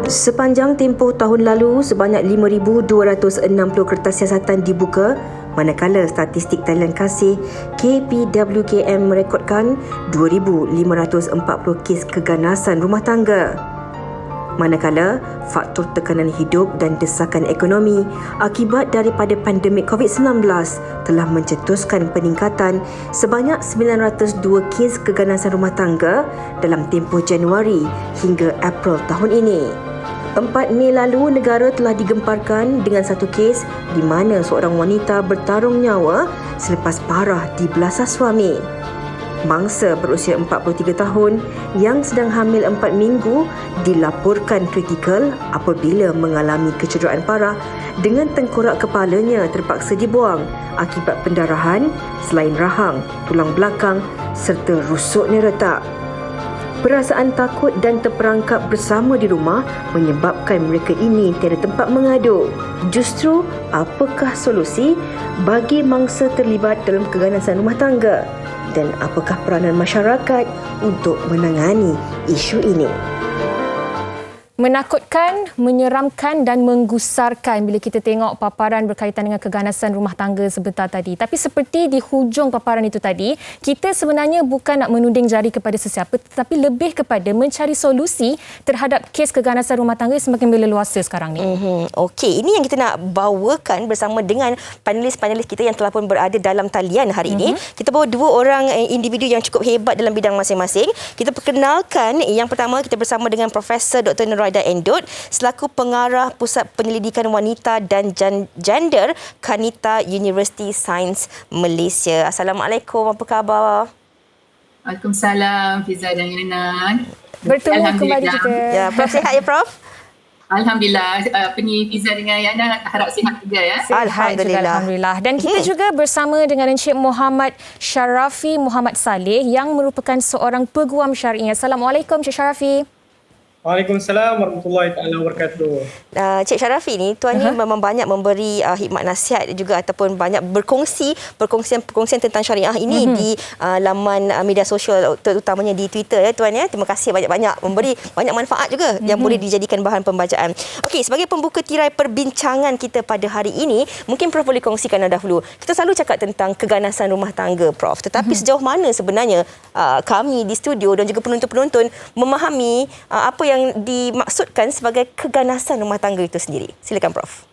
Sepanjang tempoh tahun lalu, sebanyak 5,260 kertas siasatan dibuka, manakala statistik talian kasih KPWKM merekodkan 2,540 kes keganasan rumah tangga. Manakala faktor tekanan hidup dan desakan ekonomi akibat daripada pandemik COVID-19 telah mencetuskan peningkatan sebanyak 902 kes keganasan rumah tangga dalam tempoh Januari hingga April tahun ini. 4 Mei lalu, negara telah digemparkan dengan satu kes di mana seorang wanita bertarung nyawa selepas parah dibelasah suami. Mangsa berusia 43 tahun yang sedang hamil 4 minggu dilaporkan kritikal apabila mengalami kecederaan parah dengan tengkorak kepalanya terpaksa dibuang akibat pendarahan selain rahang, tulang belakang serta rusuknya retak. Perasaan takut dan terperangkap bersama di rumah menyebabkan mereka ini tiada tempat mengadu. Justru, apakah solusi bagi mangsa terlibat dalam keganasan rumah tangga? Dan apakah peranan masyarakat untuk menangani isu ini? Menakutkan, menyeramkan dan menggusarkan bila kita tengok paparan berkaitan dengan keganasan rumah tangga sebentar tadi. Tapi seperti di hujung paparan itu tadi, kita sebenarnya bukan nak menuding jari kepada sesiapa tetapi lebih kepada mencari solusi terhadap kes keganasan rumah tangga yang semakin berleluasa sekarang ni. Okey, ini yang kita nak bawakan bersama dengan panelis-panelis kita yang telah pun berada dalam talian hari ini. Kita bawa dua orang individu yang cukup hebat dalam bidang masing-masing. Kita perkenalkan yang pertama, kita bersama dengan Profesor Dr. Nuraida Endut selaku pengarah Pusat Penyelidikan Wanita dan Gender Kanita University Sains Malaysia. Assalamualaikum, apa khabar? Waalaikumsalam, Fiza dan Yana. Bertemu kembali kita. Ya, Prof sihat ya, Prof? Alhamdulillah, Fiza dengan Yana harap sihat juga ya. Alhamdulillah. Dan kita juga bersama dengan Encik Muhammad Sharafi Muhammad Saleh yang merupakan seorang peguam syar'i. Assalamualaikum, Encik Sharafi. Waalaikumsalam warahmatullahi taala wabarakatuh. Cik Sharafi ni, tuan ni memang banyak memberi hikmat nasihat juga ataupun banyak perkongsian tentang syariah ini di laman media sosial, terutamanya di Twitter ya tuan ya. Terima kasih banyak-banyak, memberi banyak manfaat juga yang boleh dijadikan bahan pembacaan. Okey, sebagai pembuka tirai perbincangan kita pada hari ini, mungkin Prof boleh kongsikan dahulu. Kita selalu cakap tentang keganasan rumah tangga, Prof. Tetapi sejauh mana sebenarnya kami di studio dan juga penonton-penonton memahami apa yang dimaksudkan sebagai keganasan rumah tangga itu sendiri? Silakan, Prof.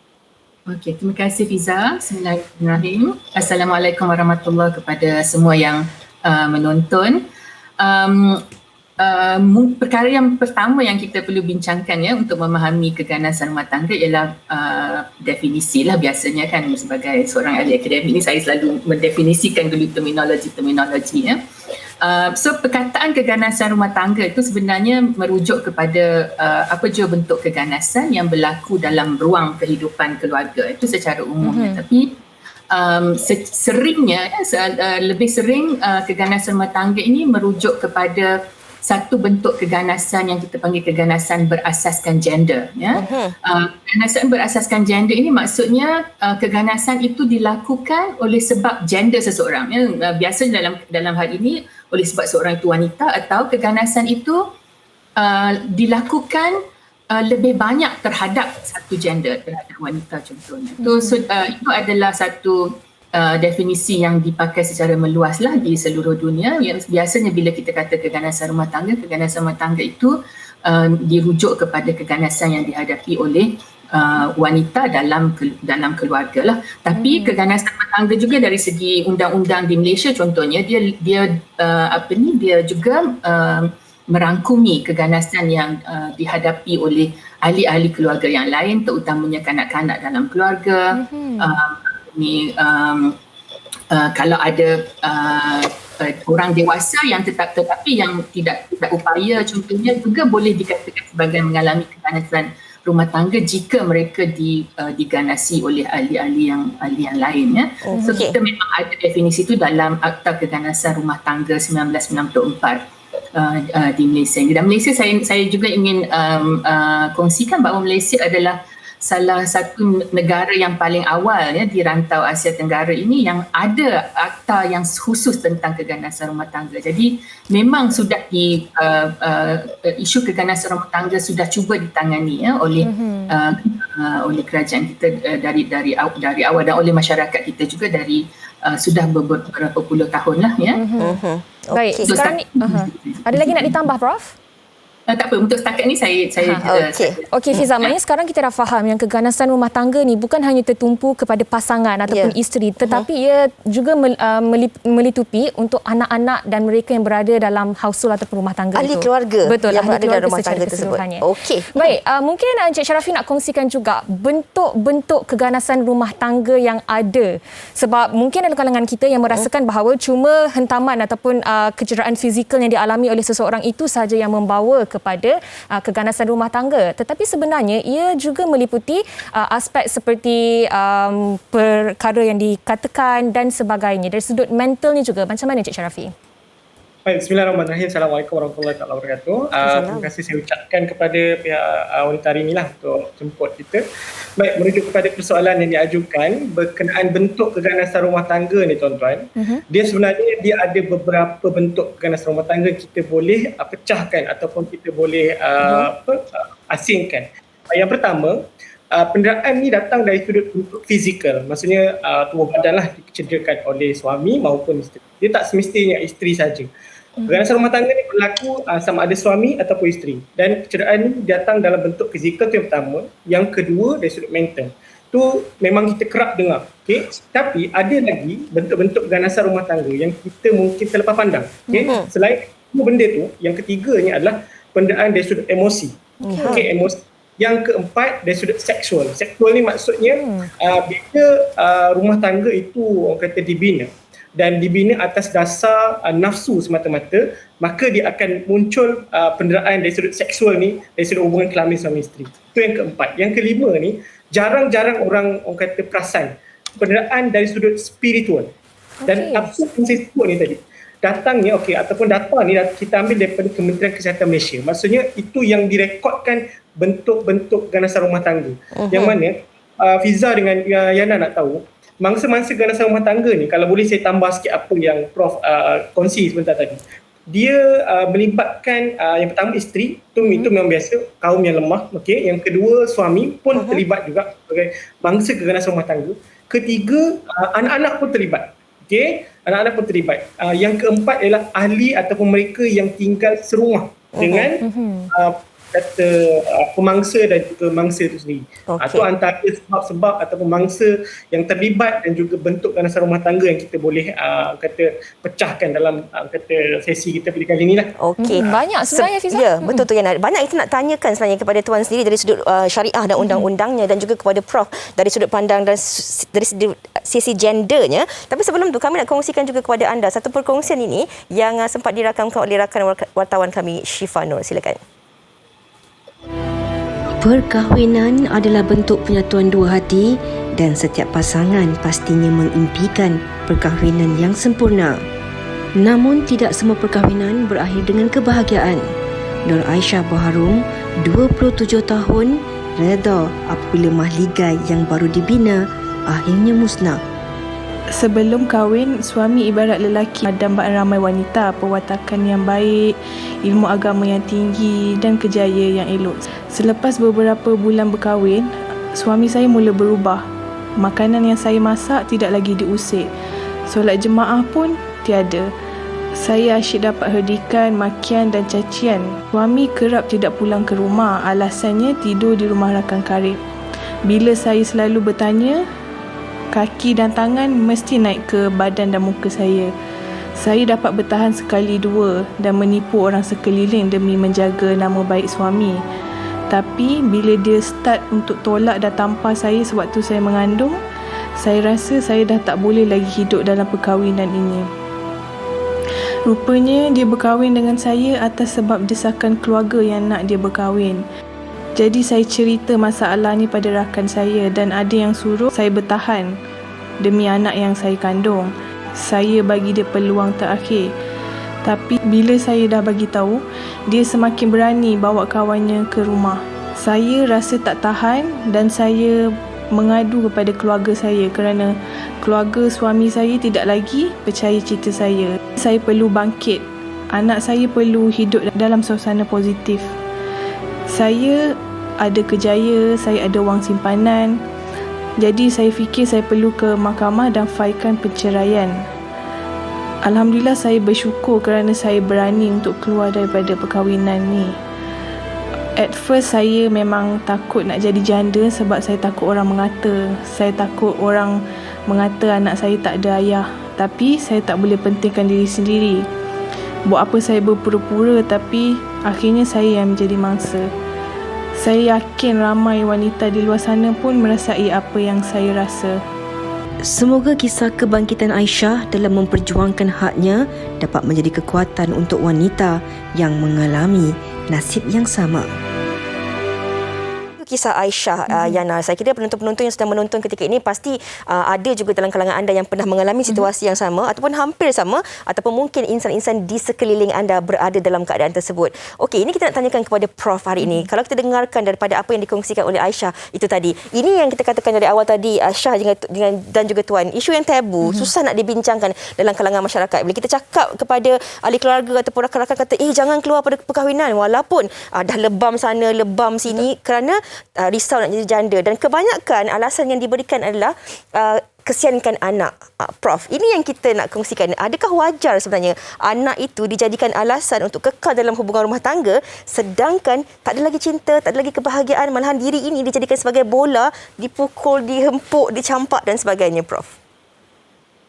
Okey, terima kasih Fiza. Bismillahirrahmanirrahim. Assalamualaikum warahmatullahi kepada semua yang menonton. Perkara yang pertama yang kita perlu bincangkan ya untuk memahami keganasan rumah tangga ialah definisi lah. Biasanya kan sebagai seorang ahli akademik ni saya selalu mendefinisikan dulu terminologi ya. So perkataan keganasan rumah tangga itu sebenarnya merujuk kepada apa jua bentuk keganasan yang berlaku dalam ruang kehidupan keluarga itu secara umumnya. Tapi seringnya lebih sering keganasan rumah tangga ini merujuk kepada satu bentuk keganasan yang kita panggil keganasan berasaskan gender ya. Keganasan berasaskan gender ini maksudnya keganasan itu dilakukan oleh sebab gender seseorang ya. Biasanya dalam hal ini oleh sebab seorang itu wanita, atau keganasan itu dilakukan lebih banyak terhadap satu gender, terhadap wanita contohnya. Itu adalah satu definisi yang dipakai secara meluas lah di seluruh dunia. Yang biasanya bila kita kata keganasan rumah tangga itu dirujuk kepada keganasan yang dihadapi oleh wanita dalam keluarga lah. Tapi keganasan rumah tangga juga dari segi undang-undang di Malaysia contohnya dia juga merangkumi keganasan yang dihadapi oleh ahli-ahli keluarga yang lain, terutamanya kanak-kanak dalam keluarga. Kalau ada orang dewasa yang tetapi yang tidak upaya contohnya juga boleh dikatakan sebagai mengalami keganasan rumah tangga jika mereka diganasi oleh ahli-ahli yang lain ya. So kita memang ada definisi itu dalam Akta Keganasan Rumah Tangga 1994 di Malaysia. Dan Malaysia saya juga ingin kongsikan bahawa Malaysia adalah salah satu negara yang paling awal di rantau Asia Tenggara ini yang ada akta yang khusus tentang keganasan rumah tangga. Jadi memang sudah isu keganasan rumah tangga sudah cuba ditangani oleh kerajaan kita dari awal dan oleh masyarakat kita juga dari sudah beberapa puluh tahun lah ya. Baik, sekarang ni ada lagi nak ditambah, Prof? Tak apa, untuk setakat ni saya Okey Fiza, maknanya sekarang kita dah faham yang keganasan rumah tangga ni bukan hanya tertumpu kepada pasangan ataupun isteri, tetapi ia juga melitupi untuk anak-anak dan mereka yang berada dalam household ataupun rumah tangga ahli itu. keluarga Betul, yang ahli berada keluarga dalam rumah secara tangga tersebut. keseluruhannya. Okey. Baik, mungkin Encik Syarafi nak kongsikan juga bentuk-bentuk keganasan rumah tangga yang ada. Sebab mungkin dalam kalangan kita yang merasakan bahawa cuma hentaman ataupun kecederaan fizikal yang dialami oleh seseorang itu sahaja yang membawa kepada keganasan rumah tangga, tetapi sebenarnya ia juga meliputi aspek seperti perkara yang dikatakan dan sebagainya dari sudut mentalnya juga. Macam mana Encik Syarafi? Baik, bismillahirrahmanirrahim. Assalamualaikum warahmatullahi wabarakatuh. Terima kasih saya ucapkan kepada pihak wanita hari inilah untuk jemput kita. Baik, merujuk kepada persoalan yang diajukan berkenaan bentuk keganasan rumah tangga ni tuan-tuan. Dia sebenarnya ada beberapa bentuk keganasan rumah tangga kita boleh pecahkan ataupun kita boleh asingkan. Yang pertama, penderaan ni datang dari sudut bentuk fizikal. Maksudnya tubuh badan lah dicederakan oleh suami maupun isteri. Dia tak semestinya isteri saja. Keganasan rumah tangga ni berlaku sama ada suami ataupun isteri. Dan kecederaan ni datang dalam bentuk fizikal tu yang pertama. Yang kedua dari sudut mental. Tu memang kita kerap dengar. Okay? Tapi ada lagi bentuk-bentuk keganasan rumah tangga yang kita mungkin terlepas pandang. Okay? Selain dua benda tu, yang ketiganya adalah penderaan dari sudut emosi. Okay, emosi. Yang keempat dari sudut seksual. Seksual ni maksudnya bila rumah tangga itu orang kata dibina dan dibina atas dasar nafsu semata-mata, maka dia akan muncul penderaan dari sudut seksual ni, dari sudut hubungan kelamin suami isteri. Itu yang keempat. Yang kelima ni, jarang-jarang orang kata perasan penderaan dari sudut spiritual. Dan apa yang saya sebut ni tadi, datangnya ataupun data ni kita ambil daripada Kementerian Kesihatan Malaysia. Maksudnya itu yang direkodkan bentuk-bentuk keganasan rumah tangga. Yang mana Fiza dengan Yana nak tahu, mangsa-mangsa keganasan rumah tangga ni, kalau boleh saya tambah sikit apa yang Prof kongsi sebentar tadi. Dia melibatkan yang pertama isteri, itu memang biasa, kaum yang lemah. Okay. Yang kedua suami pun terlibat juga sebagai mangsa keganasan rumah tangga. Ketiga, anak-anak pun terlibat. Okay. Anak-anak pun terlibat. Yang keempat ialah ahli ataupun mereka yang tinggal serumah dengan kata pemangsa dan juga mangsa itu sendiri. Itu antara sebab-sebab ataupun mangsa yang terlibat dan juga bentuk keganasan rumah tangga yang kita boleh kata pecahkan dalam kata sesi kita pada kali ini lah. Okey. Banyak sebenarnya Fiza. Ya, betul tu Yana. Banyak kita nak tanyakan sebenarnya kepada tuan sendiri dari sudut syariah dan undang-undangnya dan juga kepada Prof dari sudut pandang dan dari sisi gendernya. Tapi sebelum tu kami nak kongsikan juga kepada anda satu perkongsian ini yang sempat dirakamkan oleh rakan wartawan kami Syifa Nur. Silakan. Perkahwinan adalah bentuk penyatuan dua hati dan setiap pasangan pastinya mengimpikan perkahwinan yang sempurna. Namun tidak semua perkahwinan berakhir dengan kebahagiaan. Nur Aisyah Baharum, 27 tahun, reda apabila mahligai yang baru dibina akhirnya musnah. Sebelum kahwin, suami ibarat lelaki dambaan ramai wanita, perwatakan yang baik, ilmu agama yang tinggi dan kejayaan yang elok. Selepas beberapa bulan berkahwin, suami saya mula berubah. Makanan yang saya masak tidak lagi diusik. Solat jemaah pun tiada. Saya asyik dapat herdikan, makian dan cacian. Suami kerap tidak pulang ke rumah, alasannya tidur di rumah rakan karib. Bila saya selalu bertanya, kaki dan tangan mesti naik ke badan dan muka saya. Saya dapat bertahan sekali dua dan menipu orang sekeliling demi menjaga nama baik suami. Tapi bila dia start untuk tolak dan tampar saya sewaktu saya mengandung, saya rasa saya dah tak boleh lagi hidup dalam perkahwinan ini. Rupanya dia berkahwin dengan saya atas sebab desakan keluarga yang nak dia berkahwin. Jadi saya cerita masalah ni pada rakan saya dan ada yang suruh saya bertahan demi anak yang saya kandung. Saya bagi dia peluang terakhir. Tapi bila saya dah bagi tahu, dia semakin berani bawa kawannya ke rumah. Saya rasa tak tahan dan saya mengadu kepada keluarga saya kerana keluarga suami saya tidak lagi percaya cerita saya. Saya perlu bangkit. Anak saya perlu hidup dalam suasana positif. Saya ada kerjaya, saya ada wang simpanan. Jadi saya fikir saya perlu ke mahkamah dan failkan perceraian. Alhamdulillah saya bersyukur kerana saya berani untuk keluar daripada perkahwinan ni. At first saya memang takut nak jadi janda sebab saya takut orang mengata. Saya takut orang mengata anak saya tak ada ayah. Tapi saya tak boleh pentingkan diri sendiri. Buat apa saya berpura-pura tapi akhirnya saya yang menjadi mangsa. Saya yakin ramai wanita di luar sana pun merasai apa yang saya rasa. Semoga kisah kebangkitan Aisyah dalam memperjuangkan haknya dapat menjadi kekuatan untuk wanita yang mengalami nasib yang sama. Kisah Aisyah, Yana, saya kira penonton-penonton yang sedang menonton ketika ini pasti ada juga dalam kalangan anda yang pernah mengalami situasi yang sama ataupun hampir sama, ataupun mungkin insan-insan di sekeliling anda berada dalam keadaan tersebut. Okey, ini kita nak tanyakan kepada Prof hari ini. Kalau kita dengarkan daripada apa yang dikongsikan oleh Aisyah itu tadi, ini yang kita katakan dari awal tadi, Aisyah dan juga Tuan, isu yang tabu, susah nak dibincangkan dalam kalangan masyarakat. Bila kita cakap kepada ahli keluarga ataupun rakan-rakan kata, jangan keluar pada perkahwinan walaupun dah lebam sana, lebam sini kerana risau nak jadi janda, dan kebanyakan alasan yang diberikan adalah kesiankan anak. Prof, ini yang kita nak kongsikan. Adakah wajar sebenarnya anak itu dijadikan alasan untuk kekal dalam hubungan rumah tangga sedangkan tak ada lagi cinta, tak ada lagi kebahagiaan, malahan diri ini dijadikan sebagai bola, dipukul, dihempuk, dicampak dan sebagainya, Prof?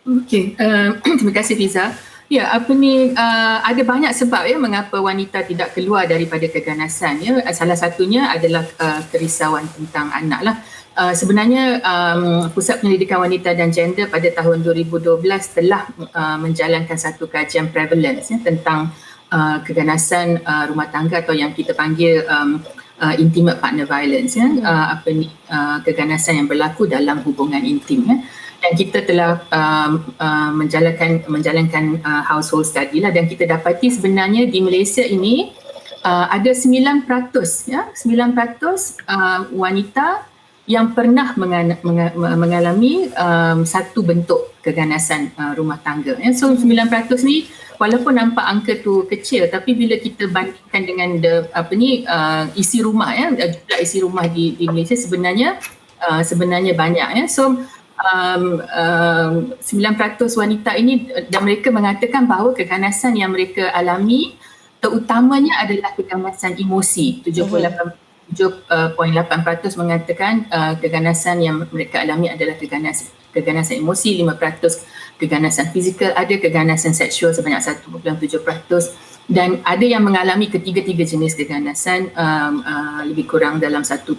Okey, terima kasih Fiza. Ya, ada banyak sebab mengapa wanita tidak keluar daripada keganasan. Salah satunya adalah kerisauan tentang anak lah. Sebenarnya Pusat Penyelidikan Wanita dan Gender pada tahun 2012 telah menjalankan satu kajian prevalence tentang keganasan rumah tangga atau yang kita panggil intimate partner violence, keganasan yang berlaku dalam hubungan intim. Dan kita telah menjalankan household study lah, dan kita dapati sebenarnya di Malaysia ini ada 9% wanita yang pernah mengalami satu bentuk keganasan rumah tangga. So 9% ni walaupun nampak angka tu kecil, tapi bila kita bandingkan dengan isi rumah, jumlah isi rumah di Malaysia sebenarnya banyak. So 9% wanita ini, dan mereka mengatakan bahawa keganasan yang mereka alami terutamanya adalah keganasan emosi. 7.8% mengatakan keganasan yang mereka alami adalah keganasan emosi, 5% keganasan fizikal, ada keganasan seksual sebanyak 1.7%, dan ada yang mengalami ketiga-tiga jenis keganasan lebih kurang dalam 1.2%.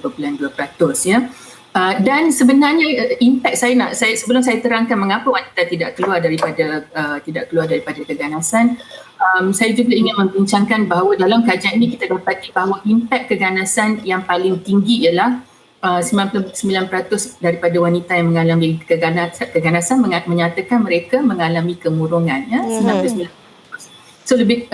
Dan sebenarnya impact sebelum saya terangkan mengapa wanita tidak keluar daripada keganasan, saya juga ingin membincangkan bahawa dalam kajian ini kita dapati bahawa impact keganasan yang paling tinggi ialah 99% daripada wanita yang mengalami keganasan menyatakan mereka mengalami kemurungan, 99%. So lebih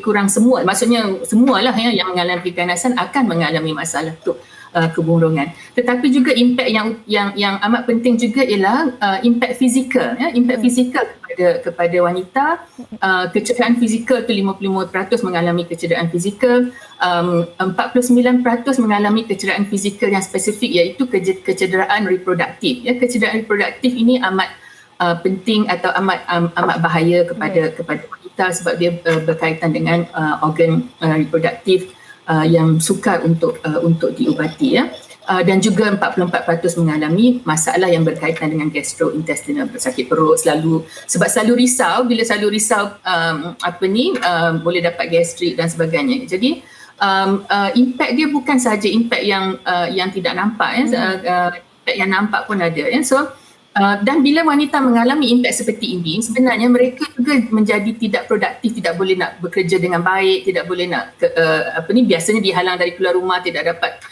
kurang semua, maksudnya semualah yang mengalami keganasan akan mengalami masalah tu, kemurungan. Tetapi juga impact yang amat penting juga ialah impact fizikal, impact fizikal kepada wanita. Kecederaan fizikal tu 55% mengalami kecederaan fizikal, 49% mengalami kecederaan fizikal yang spesifik, iaitu kecederaan reproduktif. Kecederaan reproduktif ini amat penting atau amat bahaya kepada wanita sebab dia berkaitan dengan organ reproduktif yang sukar untuk diubati, dan juga 44% mengalami masalah yang berkaitan dengan gastrointestinal, sakit perut, selalu risau. Bila selalu risau boleh dapat gastrik dan sebagainya. Jadi impact dia bukan sahaja impact yang tidak nampak, impact yang nampak pun ada. So dan bila wanita mengalami impact seperti ini, sebenarnya mereka juga menjadi tidak produktif, tidak boleh nak bekerja dengan baik, tidak boleh nak biasanya dihalang dari keluar rumah, tidak dapat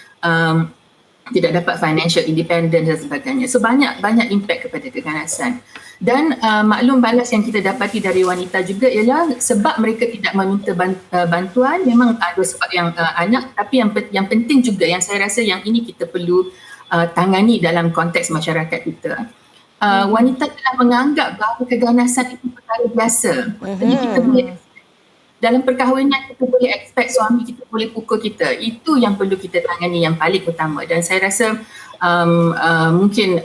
tidak dapat financial independence dan sebagainya. So banyak impact kepada keganasan. Dan maklum balas yang kita dapati dari wanita juga ialah sebab mereka tidak meminta bantuan, memang ada sebab yang anak, tapi yang penting juga yang saya rasa yang ini kita perlu tangani dalam konteks masyarakat kita. Wanita telah menganggap bahawa keganasan itu perkara biasa. Maksudnya kita boleh dalam perkahwinan kita boleh expect suami kita boleh pukul kita. Itu yang perlu kita tangani yang paling utama. Dan saya rasa mungkin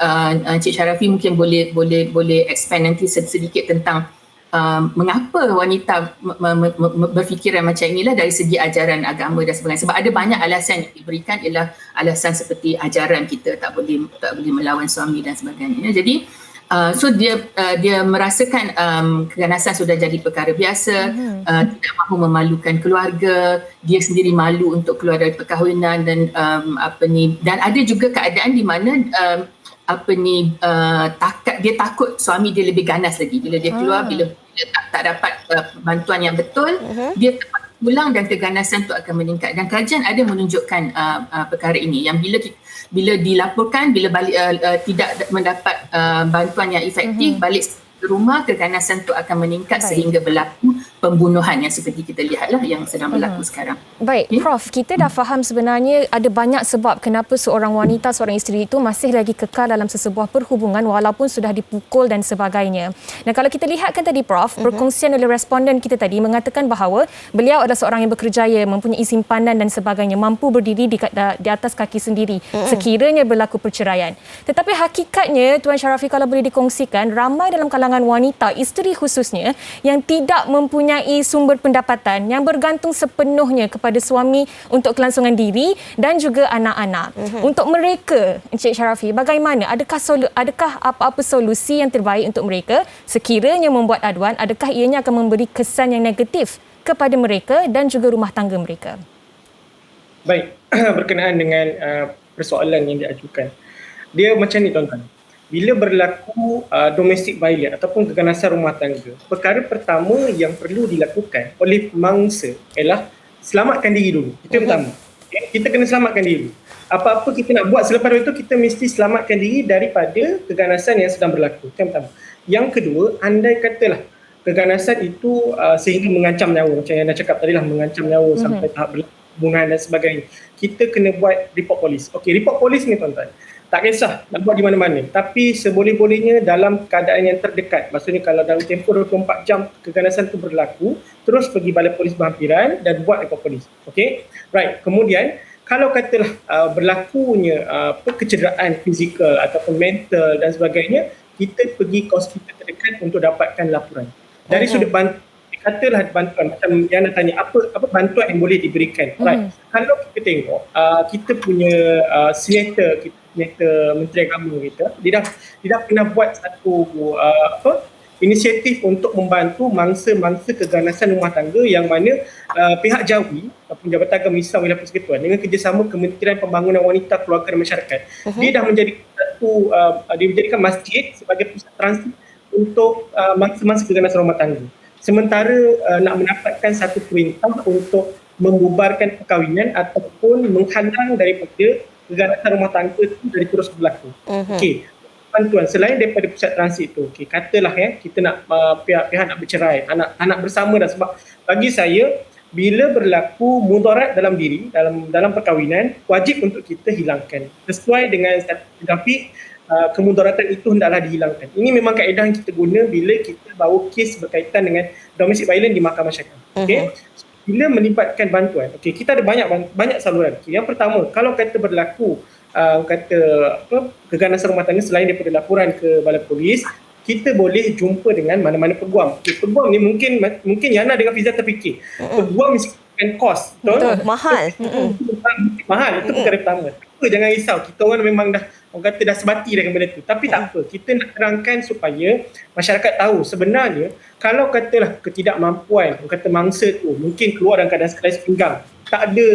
Encik Sharafi mungkin boleh expand nanti sedikit tentang mengapa wanita berfikiran macam inilah dari segi ajaran agama dan sebagainya. Sebab ada banyak alasan yang diberikan, ialah alasan seperti ajaran kita tak boleh melawan suami dan sebagainya. Jadi so dia merasakan keganasan sudah jadi perkara biasa, tidak mahu memalukan keluarga, dia sendiri malu untuk keluar dari perkahwinan dan dan ada juga keadaan di mana dia takut suami dia lebih ganas lagi bila dia keluar, bila tak dapat bantuan yang betul, dia terpaksa pulang dan keganasan itu akan meningkat. Dan kajian ada menunjukkan perkara ini yang bila dilaporkan, bila balik tidak mendapat bantuan yang efektif, balik ke rumah, keganasan itu akan meningkat sehingga berlaku pembunuhan yang seperti kita lihatlah yang sedang berlaku sekarang. Baik, Prof, kita dah faham sebenarnya ada banyak sebab kenapa seorang wanita, seorang isteri itu masih lagi kekal dalam sesebuah perhubungan walaupun sudah dipukul dan sebagainya. Dan kalau kita lihatkan tadi, Prof, perkongsian oleh responden kita tadi mengatakan bahawa beliau adalah seorang yang berkerjaya, mempunyai simpanan dan sebagainya, mampu berdiri di atas kaki sendiri sekiranya berlaku perceraian. Tetapi hakikatnya, Tuan Sharafi, kalau boleh dikongsikan, ramai dalam kalangan wanita, isteri khususnya, yang tidak mempunyai sumber pendapatan, yang bergantung sepenuhnya kepada suami untuk kelangsungan diri dan juga anak-anak. Untuk mereka, Encik Sharafi, bagaimana? Adakah apa-apa solusi yang terbaik untuk mereka sekiranya membuat aduan? Adakah ianya akan memberi kesan yang negatif kepada mereka dan juga rumah tangga mereka? Baik, berkenaan dengan persoalan yang diajukan. Dia macam ni, tuan-tuan. Bila berlaku domestic violence ataupun keganasan rumah tangga, perkara pertama yang perlu dilakukan oleh mangsa ialah selamatkan diri dulu. Itu yang pertama. Okay? Kita kena selamatkan diri. Apa-apa kita nak buat selepas itu, kita mesti selamatkan diri daripada keganasan yang sedang berlaku. Itu yang pertama. Yang kedua, andai katalah keganasan itu sehingga mengancam nyawa, macam yang dah cakap tadi lah, mengancam nyawa sampai tahap pembunuhan dan sebagainya, kita kena buat report polis. Okey, report polis ni, tuan-tuan, tak kisah nak buat di mana-mana, tapi seboleh-bolehnya dalam keadaan yang terdekat. Maksudnya kalau dalam tempoh 24 jam keganasan itu berlaku, terus pergi balai polis berhampiran dan buat report polis. Okey, right. Kemudian kalau katalah berlakunya kecederaan fizikal ataupun mental dan sebagainya, kita pergi ke hospital terdekat untuk dapatkan laporan. Dari sudut katalah bantuan, macam yang nak tanya apa bantuan yang boleh diberikan. Right. Kalau kita tengok kita punya senator Menteri Agama kita, dia dah pernah buat satu inisiatif untuk membantu mangsa-mangsa keganasan rumah tangga, yang mana pihak JAWI ataupun Jabatan Agama Islam Wilayah Persekutuan dengan kerjasama Kementerian Pembangunan Wanita, Keluarga dan Masyarakat, dia dah dia menjadikan masjid sebagai pusat transit untuk mangsa-mangsa keganasan rumah tangga. Sementara nak mendapatkan satu perintah untuk membubarkan perkahwinan ataupun menghalang daripada keganasan rumah tangga itu dari terus berlaku. Okey, bantuan selain daripada pusat transit tu, okey, katalah kita nak pihak-pihak nak bercerai, anak bersama dah, sebab bagi saya bila berlaku mudarat dalam diri, dalam perkahwinan, wajib untuk kita hilangkan sesuai dengan tapi kemudaratan itu hendaklah dihilangkan. Ini memang kaedah yang kita guna bila kita bawa kes berkaitan dengan domestic violence di mahkamah syariah. Okey, bila melibatkan bantuan, okey, kita ada banyak saluran. Okay, yang pertama, kalau kata berlaku keganasan rumah tangga selain daripada laporan ke balai polis, kita boleh jumpa dengan mana-mana peguam. Okay, peguam ni mungkin Yana dengan Fiza terfikir, peguam mesti kos, betul? Mahal. Mahal, itu perkara pertama. Jangan risau, kita orang memang dah sebati dengan benda tu. Tapi tak apa, kita nak terangkan supaya masyarakat tahu sebenarnya kalau katalah ketidakmampuan, kata mangsa tu mungkin keluar dalam keadaan sekali sepinggang, tak ada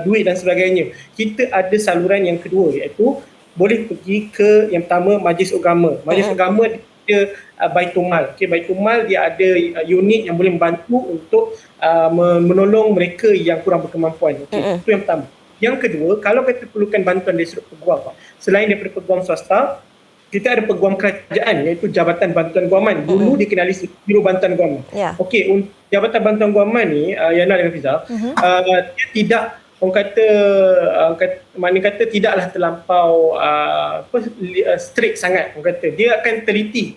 duit dan sebagainya, kita ada saluran yang kedua, iaitu boleh pergi ke yang pertama Majlis Agama. Majlis Agama dia Baitul Mal. Okay, Baitul Mal dia ada unit yang boleh membantu untuk menolong mereka yang kurang berkemampuan. Okay, itu yang pertama. Yang kedua, kalau kita perlukan bantuan dari sudut peguam, selain daripada peguam swasta, kita ada peguam kerajaan iaitu Jabatan Bantuan Guaman. Dulu dikenali Biro Bantuan Guaman. Ya. Okey, untuk Jabatan Bantuan Guaman ni, Yana dengan Fiza, dia tidak, mana kata tidaklah terlampau strict sangat. Orang kata dia akan teliti.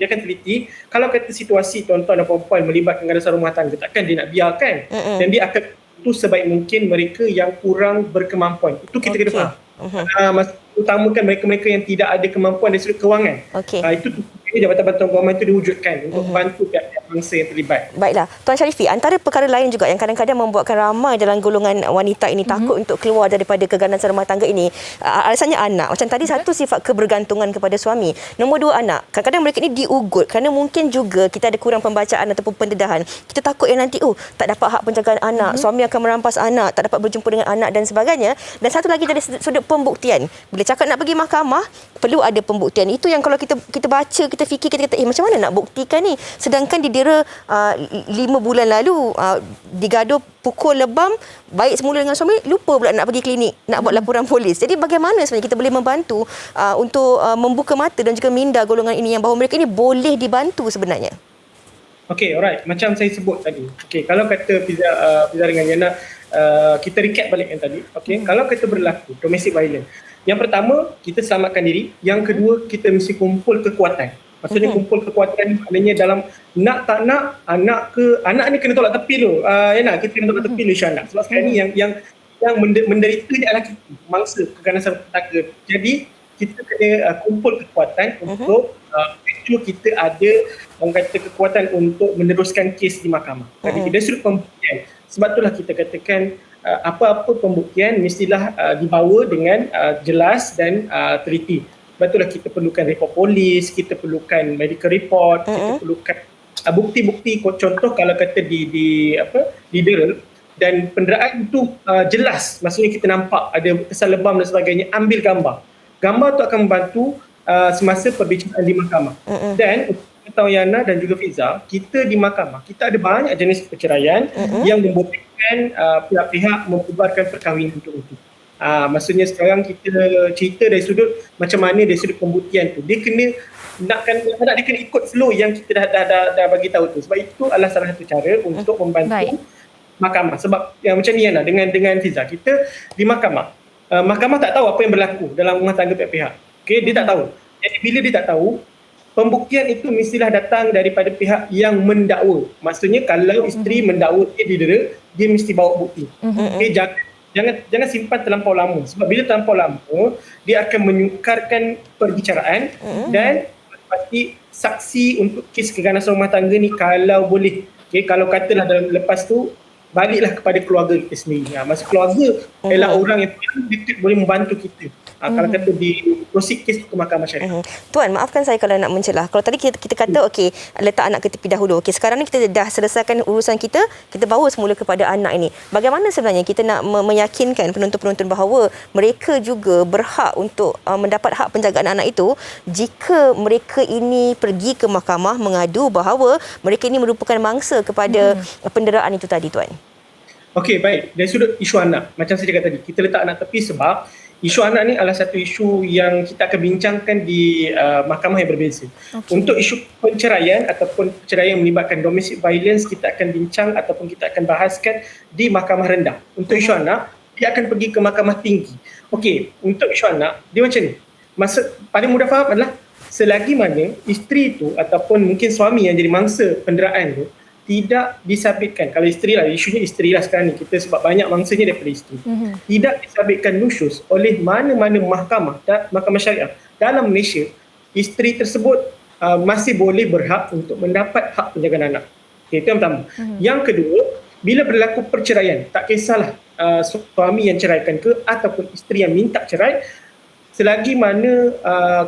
Kalau kata situasi tuan-tuan dan puan-puan melibatkan keganasan rumah tangga, takkan dia nak biarkan. Dan dia akan itu sebaik mungkin mereka yang kurang berkemampuan. Itu kita kena faham. Utamakan mereka-mereka yang tidak ada kemampuan dari sudut kewangan. Itu Jabatan Bantuan Guaman itu diwujudkan untuk membantu pihak-pihak bangsa yang terlibat. Baiklah, Tuan Sharifi, antara perkara lain juga yang kadang-kadang membuatkan ramai dalam golongan wanita ini takut untuk keluar daripada keganasan rumah tangga ini, alasannya anak. Macam tadi, satu sifat kebergantungan kepada suami. Nombor dua, anak. Kadang-kadang mereka ini diugut kerana mungkin juga kita ada kurang pembacaan ataupun pendedahan. Kita takut yang nanti tak dapat hak penjagaan anak, suami akan merampas anak, tak dapat berjumpa dengan anak dan sebagainya. Dan satu lagi dari sudut pembuktian. Bila cakap nak pergi mahkamah, perlu ada pembuktian. Itu yang kalau kita baca, kita fikir, kita kata macam mana nak buktikan ni, sedangkan didera 5 bulan lalu, digaduh pukul lebam, baik semula dengan suami, lupa pula nak pergi klinik, nak buat laporan polis. Jadi bagaimana sebenarnya kita boleh membantu untuk membuka mata dan juga minda golongan ini yang bahawa mereka ini boleh dibantu sebenarnya? Okey, alright. Macam saya sebut tadi. Okey, kalau kata Fiza dengan Yana, kita recap balik yang tadi. Okey, kalau kata berlaku domestic violence, yang pertama, kita selamatkan diri. Yang kedua, kita mesti kumpul kekuatan. Maksudnya kumpul kekuatan maknanya dalam nak tak nak, anak ni kena tolak tepi dulu. Yana, kita kena tolak tepi dulu insya-Allah. Sebab sekarang ni yang menderita ni adalah kita, mangsa keganasan rumah tangga. Jadi kita kena kumpul kekuatan untuk kita ada kekuatan untuk meneruskan kes di mahkamah. Jadi dari sudut pembuktian, sebab itulah kita katakan apa-apa pembuktian mestilah dibawa dengan jelas dan teliti. Sebab itulah kita perlukan report polis, kita perlukan medical report, kita perlukan bukti-bukti. Contoh kalau kata didera dan penderaan itu jelas, maksudnya kita nampak ada kesan lebam dan sebagainya, ambil gambar. Gambar itu akan membantu semasa perbicaraan di mahkamah. Dan tahu Yana dan juga Fiza, kita di mahkamah, kita ada banyak jenis perceraian yang membolehkan pihak-pihak membubarkan perkahwinan itu. Maksudnya sekarang kita cerita dari sudut macam mana dari sudut pembuktian tu. Dia kena dia kena ikut flow yang kita dah bagi tahu tu. Sebab itu adalah salah satu cara untuk membantu mahkamah. Sebab yang macam ni Yana dengan Fiza, kita di mahkamah, mahkamah tak tahu apa yang berlaku dalam rumah tangga pihak-pihak. Okey, dia tak tahu. Jadi bila dia tak tahu, pembuktian itu mestilah datang daripada pihak yang mendakwa. Maksudnya kalau isteri mendakwa dia didera, dia mesti bawa bukti. Okey, jangan simpan terlampau lama. Sebab bila terlampau lama, dia akan menyukarkan perbicaraan dan pasti saksi untuk kes keganasan rumah tangga ni kalau boleh. Okay, kalau katalah dalam lepas tu, baliklah kepada keluarga kita sendiri. Maksud keluarga ialah orang yang boleh membantu kita. Kalau kata di proceed kes ke mahkamah syariah. Tuan, maafkan saya kalau nak mencelah. Kalau tadi kita kata okey, letak anak ke tepi dahulu. Okey, sekarang ni kita dah selesaikan urusan kita bawa semula kepada anak ini. Bagaimana sebenarnya kita nak meyakinkan penonton-penonton bahawa mereka juga berhak untuk mendapat hak penjagaan anak itu jika mereka ini pergi ke mahkamah mengadu bahawa mereka ini merupakan mangsa kepada penderaan itu tadi, Tuan? Okey, baik. Dari sudut isu anak, macam saya cakap tadi, kita letak anak tepi sebab isu anak ni adalah satu isu yang kita akan bincangkan di mahkamah yang berbeza. Untuk isu perceraian ataupun perceraian yang melibatkan domestic violence, kita akan bincang ataupun kita akan bahaskan di mahkamah rendah. Untuk isu anak, dia akan pergi ke mahkamah tinggi. Okey, untuk isu anak, dia macam ni. Maksud paling mudah faham adalah selagi mana isteri tu ataupun mungkin suami yang jadi mangsa penderaan tu tidak disabitkan, kalau isteri lah, isunya isteri lah sekarang ni, kita sebab banyak mangsanya daripada isteri, tidak disabitkan nusyus oleh mana-mana mahkamah syariah dalam Malaysia, isteri tersebut masih boleh berhak untuk mendapat hak penjagaan anak. Okay, itu yang pertama. Yang kedua, bila berlaku perceraian, tak kisahlah suami yang ceraikan ke ataupun isteri yang minta cerai, selagi mana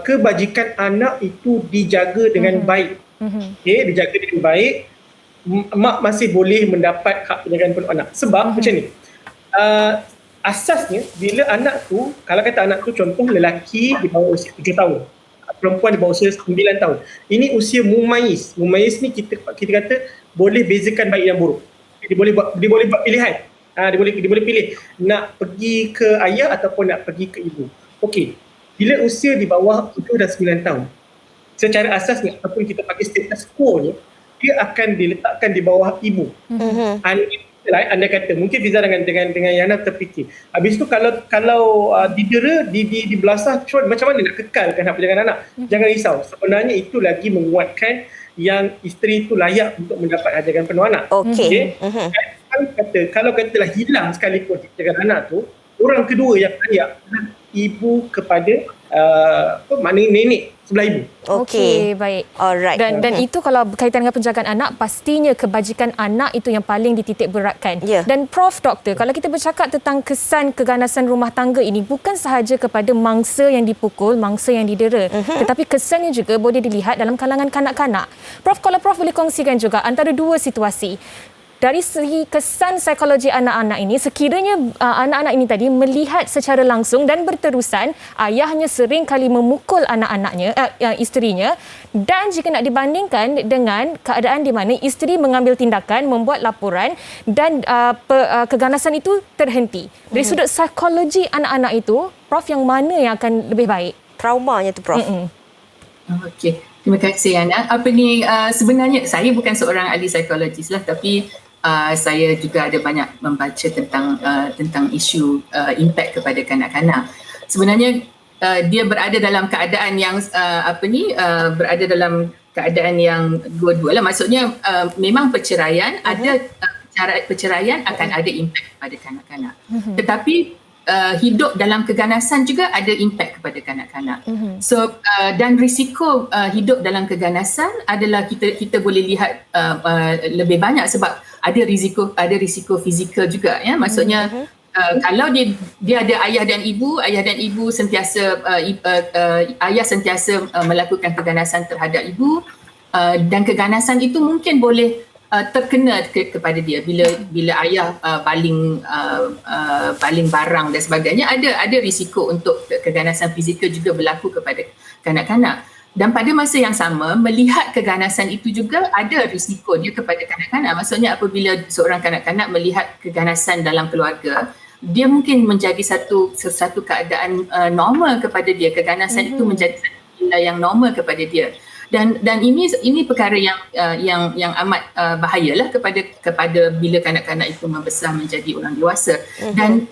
kebajikan anak itu dijaga dengan baik, okay, dijaga dengan baik, mak masih boleh mendapat hak penjagaan penuh anak. Sebab macam ni, asasnya bila anak tu, kalau kata anak tu contoh lelaki di bawah usia 7 tahun, perempuan di bawah usia 9 tahun, ini usia mumayyiz ni kita kata boleh bezakan baik dan buruk. Dia boleh buat pilihan. dia boleh pilih nak pergi ke ayah ataupun nak pergi ke ibu. Okey, bila usia di bawah 7 dan 9 tahun, secara asasnya ataupun kita pakai status quo-nya, dia akan diletakkan di bawah ibu. Anda kata mungkin Fiza dengan Yana terfikir. Habis tu kalau didera, di belasah, macam mana nak kekalkan hak penjagaan anak? Jangan risau. Sebenarnya itu lagi menguatkan yang isteri itu layak untuk mendapat ajaran penuh anak. Okey. Kalau katalah hilang sekalipun penjagaan anak tu, orang kedua yang layak adalah ibu kepada maknanya nenek sebelah ibu. Okey. Baik. Alright. Dan itu kalau berkaitan dengan penjagaan anak, pastinya kebajikan anak itu yang paling dititik beratkan. Ya. Dan Prof. Doktor, kalau kita bercakap tentang kesan keganasan rumah tangga ini, bukan sahaja kepada mangsa yang dipukul, mangsa yang didera, tetapi kesannya juga boleh dilihat dalam kalangan kanak-kanak. Prof, kalau Prof boleh kongsikan juga antara dua situasi. Dari segi kesan psikologi anak-anak ini, sekiranya anak-anak ini tadi melihat secara langsung dan berterusan ayahnya sering kali memukul anak-anaknya, isterinya, dan jika nak dibandingkan dengan keadaan di mana isteri mengambil tindakan, membuat laporan dan keganasan itu terhenti. Dari sudut psikologi anak-anak itu, Prof, yang mana yang akan lebih baik? Traumanya tu, Prof. Okey. Terima kasih, Ana. Sebenarnya saya bukan seorang ahli psikologis lah, tapi saya juga ada banyak membaca tentang isu impact kepada kanak-kanak. Sebenarnya dia berada dalam keadaan yang berada dalam keadaan yang dua-dua lah. Maksudnya memang perceraian perceraian akan ada impact kepada kanak-kanak. Tetapi hidup dalam keganasan juga ada impact kepada kanak-kanak. So dan risiko hidup dalam keganasan adalah kita boleh lihat lebih banyak sebab ada risiko fizikal juga, ya. Maksudnya kalau dia ada ayah dan ibu sentiasa ayah sentiasa melakukan keganasan terhadap ibu, dan keganasan itu mungkin boleh terkena kepada dia bila ayah baling barang dan sebagainya. Ada risiko untuk keganasan fizikal juga berlaku kepada kanak-kanak. Dan pada masa yang sama, melihat keganasan itu juga ada risiko dia kepada kanak-kanak. Maksudnya apabila seorang kanak-kanak melihat keganasan dalam keluarga, dia mungkin menjadi satu keadaan normal kepada dia. Keganasan itu menjadi satu benda yang normal kepada dia. Dan ini perkara yang amat bahayalah kepada bila kanak-kanak itu membesar menjadi orang dewasa. Dan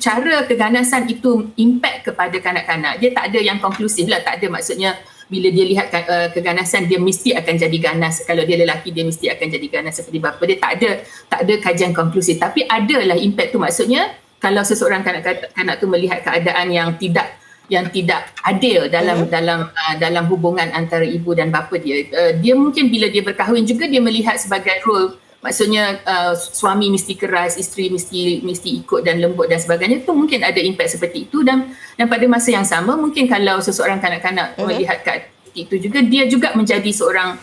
cara keganasan itu impact kepada kanak-kanak, dia tak ada yang konklusif lah. Tak ada, maksudnya bila dia lihat keganasan, dia mesti akan jadi ganas. Kalau dia lelaki, dia mesti akan jadi ganas seperti bapa dia. Tak ada kajian konklusif. Tapi adalah impact tu. Maksudnya kalau seseorang kanak-kanak tu melihat keadaan yang tidak adil dalam hubungan antara ibu dan bapa dia, dia mungkin bila dia berkahwin juga dia melihat sebagai role. Maksudnya suami mesti keras, isteri mesti ikut dan lembut dan sebagainya. Itu mungkin ada impact seperti itu. Dan pada masa yang sama, mungkin kalau seseorang kanak-kanak melihat keadaan itu juga, dia juga menjadi seorang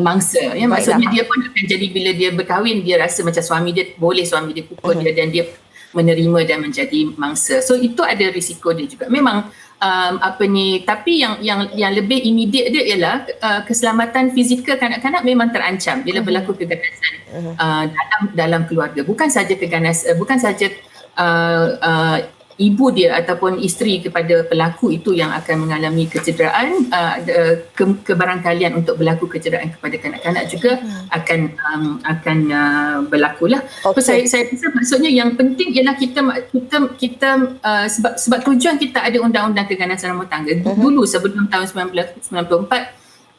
mangsa, ya. Maksudnya dia pun akan jadi, bila dia berkahwin, dia rasa macam suami dia pukul dia, dan dia menerima dan menjadi mangsa. So itu ada risiko dia juga. Memang tapi yang lebih immediate dia ialah keselamatan fizikal kanak-kanak memang terancam bila berlaku keganasan dalam keluarga. Bukan saja ibu dia ataupun isteri kepada pelaku itu yang akan mengalami kecederaan, kebarangkalian untuk berlaku kecederaan kepada kanak-kanak juga akan berlakulah. Okay. Saya rasa maksudnya yang penting ialah kita sebab tujuan kita ada undang-undang keganasan rumah tangga. Dulu sebelum tahun 1994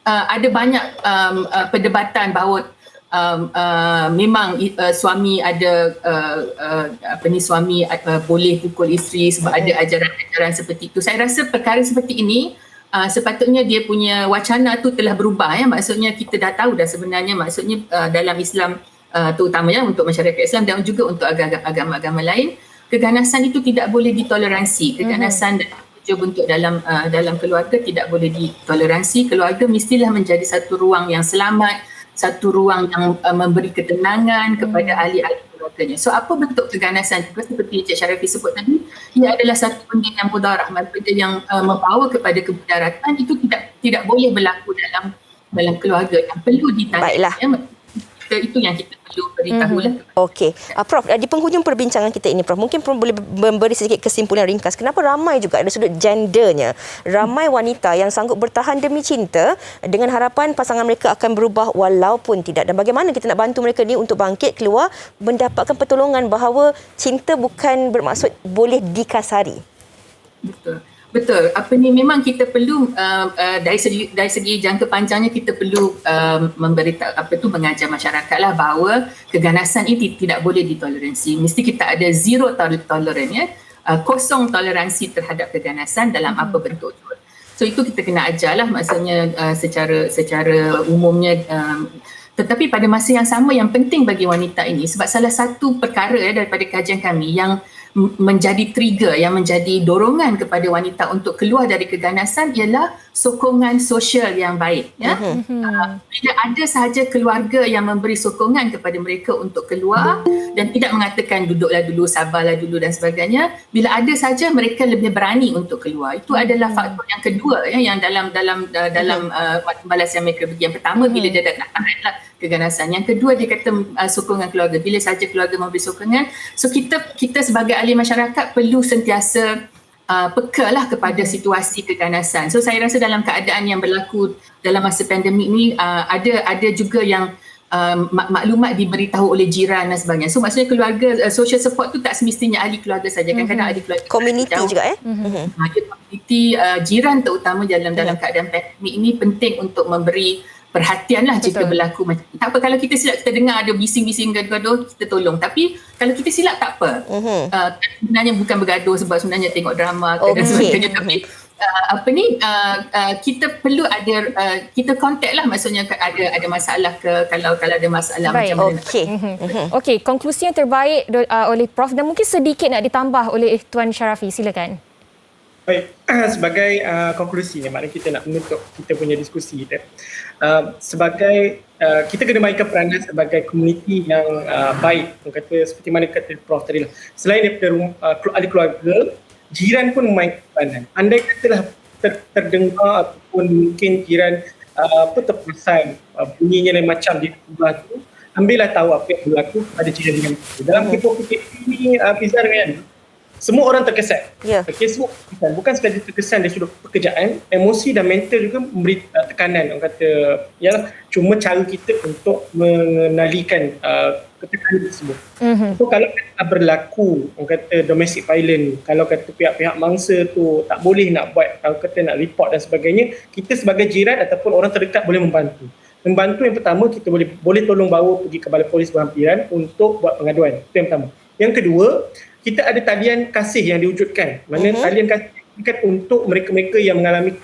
ada banyak perdebatan bahawa memang suami ada suami boleh pukul isteri sebab ada ajaran-ajaran seperti itu. Saya rasa perkara seperti ini sepatutnya dia punya wacana tu telah berubah, ya. Maksudnya kita dah tahu dah sebenarnya, maksudnya dalam Islam terutamanya untuk masyarakat Islam dan juga untuk agama-agama lain, keganasan itu tidak boleh ditoleransi. Keganasan dan bentuk dalam keluarga tidak boleh ditoleransi. Keluarga mestilah menjadi satu ruang yang selamat, satu ruang yang memberi ketenangan kepada ahli-ahli keluarganya. So apa bentuk keganasan juga seperti Cik Syarafi sebut tadi, ia adalah satu benda yang mudarat, benda yang membawa kepada kemudaratan. Itu tidak boleh berlaku dalam keluarga, yang perlu ditanya. Baiklah. Itu yang kita perlu beritahulah. Okey. Prof, di penghujung perbincangan kita ini, Prof, mungkin Prof boleh memberi sedikit kesimpulan ringkas. Kenapa ramai juga ada sudut gendernya, ramai wanita yang sanggup bertahan demi cinta dengan harapan pasangan mereka akan berubah walaupun tidak. Dan bagaimana kita nak bantu mereka ni untuk bangkit keluar, mendapatkan pertolongan bahawa cinta bukan bermaksud boleh dikasari. Betul. Memang kita perlu dari segi jangka panjangnya kita perlu mengajar masyarakat lah bahawa keganasan ini tidak boleh ditoleransi. Mesti kita ada zero tolerance, ya. Kosong toleransi terhadap keganasan dalam apa bentuk itu. So itu kita kena ajarlah, maksudnya secara umumnya. Tetapi pada masa yang sama yang penting bagi wanita ini, sebab salah satu perkara daripada kajian kami yang menjadi trigger, yang menjadi dorongan kepada wanita untuk keluar dari keganasan ialah sokongan sosial yang baik, ya. Bila ada sahaja keluarga yang memberi sokongan kepada mereka untuk keluar dan tidak mengatakan duduklah dulu, sabarlah dulu dan sebagainya, bila ada sahaja mereka lebih berani untuk keluar. Itu adalah faktor yang kedua, ya, yang dalam balas yang mereka bagi. Yang pertama bila dia dah tahanlah keganasan. Yang kedua dia kata sokongan keluarga. Bila sahaja keluarga memberi sokongan, so kita sebagai ahli masyarakat perlu sentiasa peka lah kepada situasi keganasan. So saya rasa dalam keadaan yang berlaku dalam masa pandemik ni ada juga yang maklumat diberitahu oleh jiran dan sebagainya. So maksudnya keluarga, social support tu tak semestinya ahli keluarga saja. Kadang-kadang ahli keluarga Community juga, ada community, jiran terutama dalam keadaan pandemik ini penting untuk memberi perhatian lah jika berlaku macam tak apa, kalau kita silap kita dengar ada bising-bising gaduh-gaduh, kita tolong. Tapi kalau kita silap tak apa. Sebenarnya bukan bergaduh sebab sebenarnya tengok drama dan sebagainya. Tapi kita perlu ada kita contact lah, maksudnya ada masalah ke, kalau ada masalah. Baik. Macam mana. Okey, konklusi yang terbaik oleh Prof dan mungkin sedikit nak ditambah oleh Tuan Sharafi, silakan. Baik, sebagai konklusi ni, maknanya kita nak menutup kita punya diskusi kita. Sebagai kita kena mainkan peranan sebagai komuniti yang baik. Kata seperti mana kata Prof tadi lah. Selain daripada ahli keluarga, jiran pun memainkan peranan. Andai katalah terdengar ataupun mungkin jiran terperasan bunyinya lain macam di rumah tu, ambillah tahu apa yang berlaku pada jiran itu. Dalam PKP ini, Fiza dengan semua orang terkesan. Okay, semua terkesan. Bukan sekadar terkesan dari sudut pekerjaan, emosi dan mental juga memberi tekanan. Orang kata, ya, cuma cara kita untuk mengendalikan ketekanan tersebut. So kalau berlaku, orang kata domestic violence, kalau kata pihak-pihak mangsa tu tak boleh nak buat, kalau kata nak report dan sebagainya, kita sebagai jiran ataupun orang terdekat boleh membantu. Membantu yang pertama, kita boleh tolong bawa pergi ke Balai Polis Berhampiran untuk buat pengaduan. Itu yang pertama. Yang kedua, kita ada talian kasih yang diwujudkan. Mana talian kasih untuk mereka-mereka yang mengalami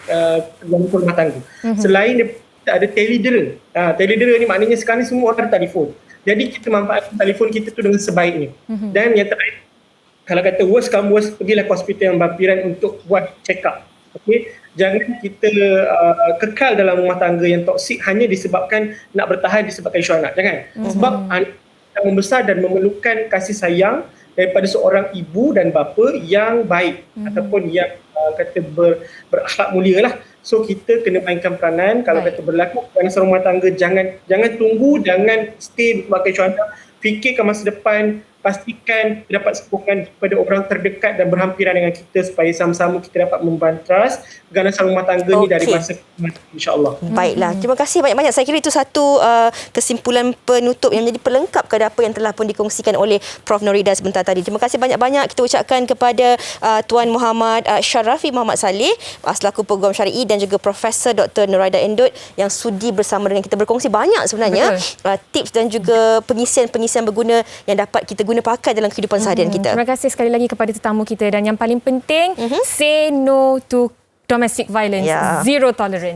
gangguan rumah tangga. Selain kita ada teledera. Teledera ni maknanya sekarang ni semua orang ada telefon. Jadi kita manfaatkan telefon kita tu dengan sebaiknya. Dan yang terakhir, kalau kata worst come worst, pergilah ke hospital yang berhampiran untuk buat check up. Okay? Jangan kita kekal dalam rumah tangga yang toksik hanya disebabkan nak bertahan disebabkan isu anak. Jangan. Sebab anak membesar dan memerlukan kasih sayang daripada seorang ibu dan bapa yang baik ataupun yang kata berakhlak mulia lah. So kita kena mainkan peranan. Kalau kata berlaku keganasan rumah tangga, jangan tunggu, jangan stay sebagai contoh. Fikirkan masa depan, pastikan dapat sokongan kepada orang terdekat dan berhampiran dengan kita supaya sama-sama kita dapat membantras keganasan rumah tangga ni dari masa ke masa, insya-Allah. Baiklah, terima kasih banyak-banyak. Saya kira itu satu kesimpulan penutup yang menjadi pelengkap kepada apa yang telah pun dikongsikan oleh Prof Norida sebentar tadi. Terima kasih banyak-banyak kita ucapkan kepada Tuan Muhammad Sharafi Muhammad Saleh selaku Peguam Syar'i dan juga Profesor Dr. Norida Endut yang sudi bersama dengan kita berkongsi banyak sebenarnya tips dan juga pengisian berguna yang dapat kita guna pakai dalam kehidupan seharian kita. Terima kasih sekali lagi kepada tetamu kita dan yang paling penting, say no to domestic violence, zero tolerance.